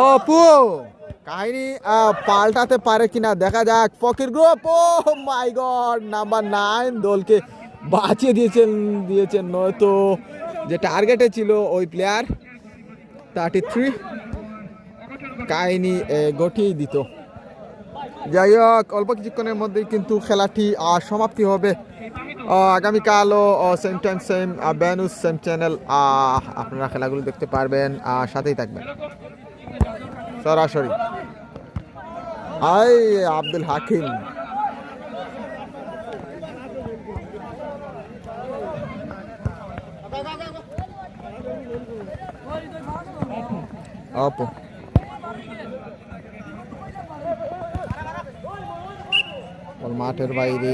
অপু কাহিনী পাল্টাতে পারে কিনা দেখা যাক। ফকির গ্রুপ, ও মাই গড, নাম্বার 9 দলকে বাঁচিয়ে দিয়েছেন, নয়তো যে টার্গেটে ছিল ওই প্লেয়ার 33 কাহিনী গঠিয়ে দিত। যাই হোক, অল্প কিছুক্ষণের মধ্যেই কিন্তু খেলাটি সমাপ্তি হবে। আগামীকালও সেম টাইম সেম ব্যানুস সেম চ্যানেল আপনারা খেলাগুলো দেখতে পারবেন, সাথেই থাকবেন সরাসরি। আব্দুল হাকিম, অপু, মাঠের বাইরে।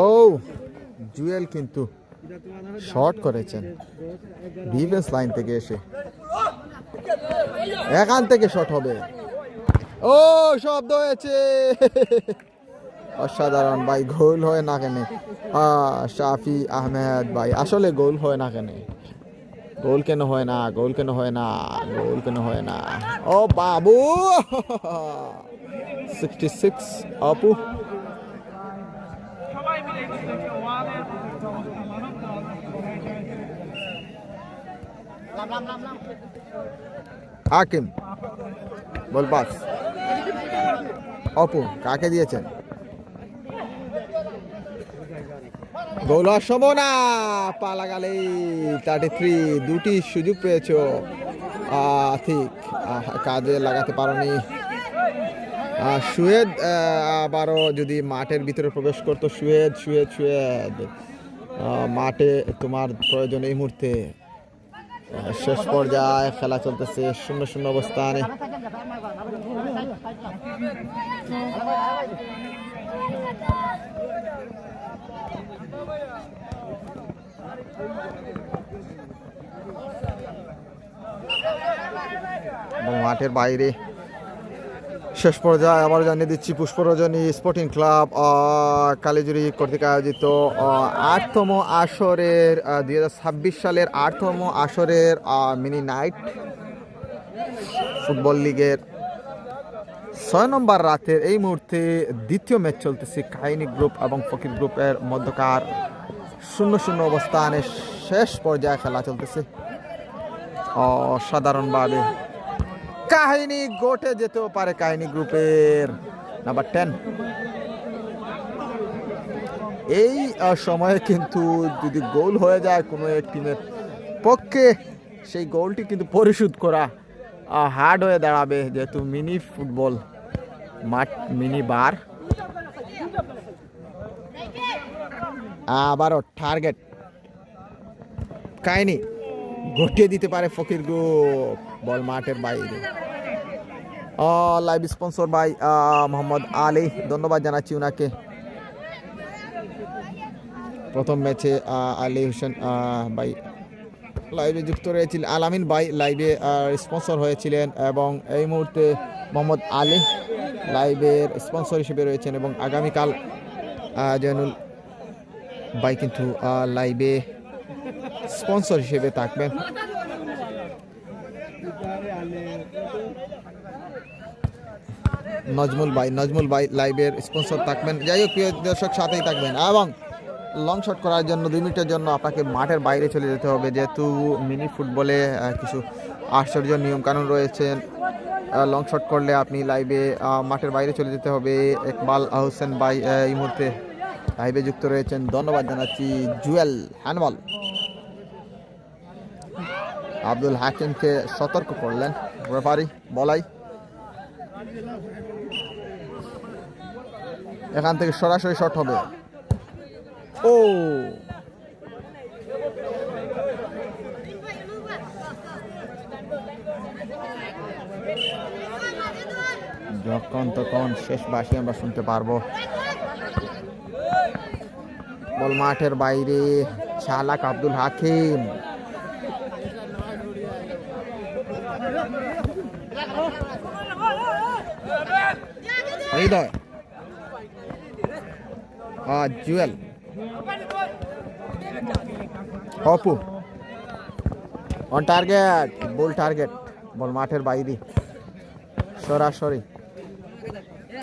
ও জুয়েল কিন্তু শর্ট করেছেন ডিফেন্স লাইন থেকে এসে, এখান থেকে শট হবে। ও শব্দ হয়েছে, অসাধারণ ভাই, গোল হয় না কেন শাফি আহমেদ ভাই, আসলে গোল হয় না কেন, গোল কেন হয় না, গোল কেন হয় না, গোল কেন হয় না? ও বাবু 66 আপু সবাই মিলে নিজেদেরকে ওয়ানের ব্যবস্থা মানব হাকিম বল পাস, অপু কাকে দিয়েছেন? গোল হওয়ার সম্ভাবনা, পালা গেলে 33, দুটি সুযোগ পেয়েছো, ঠিক কাজে লাগাতে পারোনি। সুয়েদ আবারও যদি মাঠের ভিতরে প্রবেশ করতো, সুয়েদ সুয়েদ সুয়েদ মাঠে তোমার প্রয়োজন এই মুহূর্তে। শেষ পর্যায়ে খেলা চলতেছে, 0-0 অবস্থানে। এবং মাঠের বাইরে শেষ পর্যায়ে আবার জানিয়ে দিচ্ছি, পুষ্পরজনী স্পোর্টিং ক্লাব কালীজুরি কর্তৃক আয়োজিত 8তম আসরের 2026 সালের 8তম আসরের মিনি নাইট ফুটবল লিগের 6 নম্বর রাতের এই মুহূর্তে দ্বিতীয় ম্যাচ চলতেছে কাহিনী গ্রুপ এবং ফকির গ্রুপের মধ্যকার। 0-0 অবস্থানে শেষ পর্যায়ে খেলা চলতেছে। অসাধারণভাবে কাহিনী গোটে যেতেও পারে কাহিনী গ্রুপের নাম্বার 10। এই সময়ে কিন্তু যদি গোল হয়ে যায় কোনো এক টিমের পক্ষে, সেই গোলটি কিন্তু পরিশোধ করা হার্ড হয়ে দাঁড়াবে, যেহেতু মিনি ফুটবল মাঠ, মিনি বার। আবারও টার্গেট, কাহিনী ঘটিয়ে দিতে পারে ফকির গ্রুপ। বল মাঠের বাইরে। লাইভ স্পন্সর ভাই মোহাম্মদ আলী, ধন্যবাদ জানাচ্ছি ওনাকে। প্রথম ম্যাচে আলী হোসেন ভাই লাইভে যুক্ত রয়েছিলেন, আলামিন ভাই লাইভে স্পন্সর হয়েছিলেন, এবং এই মুহূর্তে মোহাম্মদ আলী লাইভের স্পন্সর হিসেবে রয়েছেন, এবং আগামীকাল জয়নুল ভাই কিন্তু লাইভে স্পন্সর হিসেবে থাকবেন। নজমুল ভাই লাইভের স্পন্সর থাকবেন। যাই হোক প্রিয় দর্শক, সাথেই থাকবেন। এবং লং শট করার জন্য 2 মিনিটের জন্য আপনাকে মাঠের বাইরে চলে যেতে হবে, যেহেতু মিনি ফুটবলে কিছু আশ্চর্য নিয়মকানুন রয়েছে। লং শট করলে আপনি লাইভে মাঠের বাইরে চলে যেতে হবে। ইকবাল হোসেন ভাই এই মুহূর্তে লাইভে যুক্ত রয়েছেন, ধন্যবাদ জানাচ্ছি। জুয়েল হ্যান্ডবল, আব্দুল হাকিমকে সতর্ক করলেন রেফারি। বলাই এখান থেকে সরাসরি শট হবে। ও যখন তখন শেষ বাসি আমরা শুনতে পারবো। বল মাঠের বাইরে, চালাক Abdul Hakim. Hridoy, Jewel, Apu on target, ball target. Ball মাঠের বাইরে, সরাসরি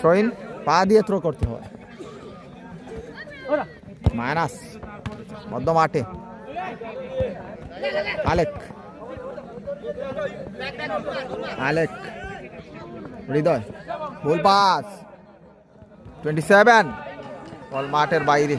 থ্রোইন, পা দিয়ে থ্রো করতে হয়। মাইনাস মধ্য মাঠে, আলেক হৃদয়, বল পাস 27, বল মাঠের বাইরে।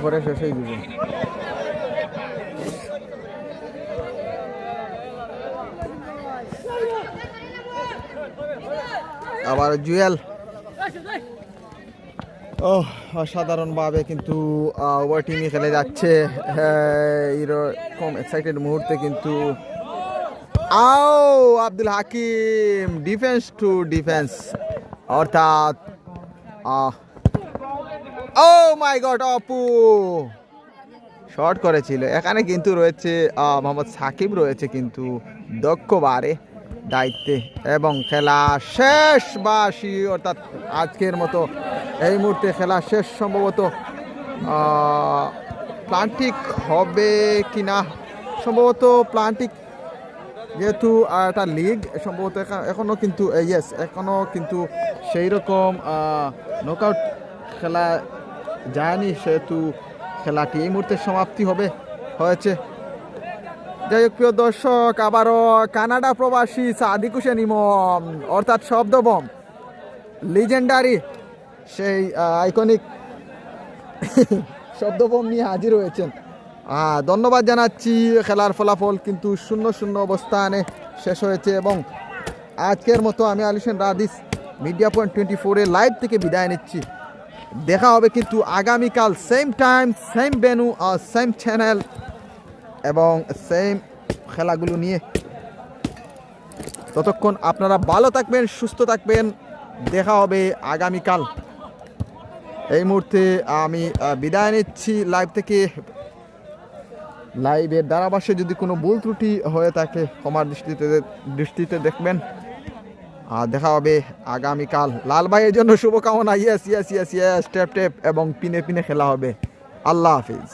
পরে শেষ হয়ে যাবে। আবার জুয়েল অসাধারণভাবে কিন্তু ওভার টিমই খেলে যাচ্ছে এরকম এক্সাইটেড মুহূর্তে কিন্তু Abdul Hakim defence two defence অর্থাৎ ও মাই গড অপু শর্ট করেছিল। এখানে কিন্তু রয়েছে মোহাম্মদ সাকিব রয়েছে কিন্তু দক্ষ বারে দায়িত্বে এবং খেলা শেষ বাসি অর্থাৎ আজকের মতো এই মুহূর্তে খেলা শেষ। সম্ভবত প্লান্টিক হবে কিনা, সম্ভবত প্লান্টিক যেহেতু একটা লিগ সম্ভবত এখনও কিন্তু ইয়েস এখনও কিন্তু সেই রকম নকআউট খেলা যায়নি, সেহেতু খেলাটি এই মুহূর্তে সমাপ্তি হয়েছে। যাই হোক প্রিয় দর্শক, আবারও কানাডা প্রবাসী সাদিক হোসেন ইমন অর্থাৎ শব্দবম লিজেন্ডারি সেই আইকনিক শব্দবম নিয়ে হাজির হয়েছেন। ধন্যবাদ জানাচ্ছি। খেলার ফলাফল কিন্তু 0-0 অবস্থানে শেষ হয়েছে এবং আজকের মতো আমি আলী হোসেন রাদিস মিডিয়া পয়েন্ট 24 লাইভ থেকে বিদায় নিচ্ছি। দেখা হবে কিন্তু আগামীকাল same time same venue same channel এবং সেম খেলাগুলো নিয়ে। ততক্ষণ আপনারা ভালো থাকবেন, সুস্থ থাকবেন। দেখা হবে আগামীকাল। এই মুহূর্তে আমি বিদায় নিচ্ছি লাইভ থেকে। লাইভের ধারাভাষ্যে যদি কোনো ভুল ত্রুটি হয়ে থাকে ক্ষমার দৃষ্টিতে দেখবেন। দেখা হবে আগামীকাল। লাল ভাইয়ের জন্য শুভকামনা। Yes yes yes yes tape tape এবং পিনে পিনে খেলা হবে। আল্লাহ হাফিজ।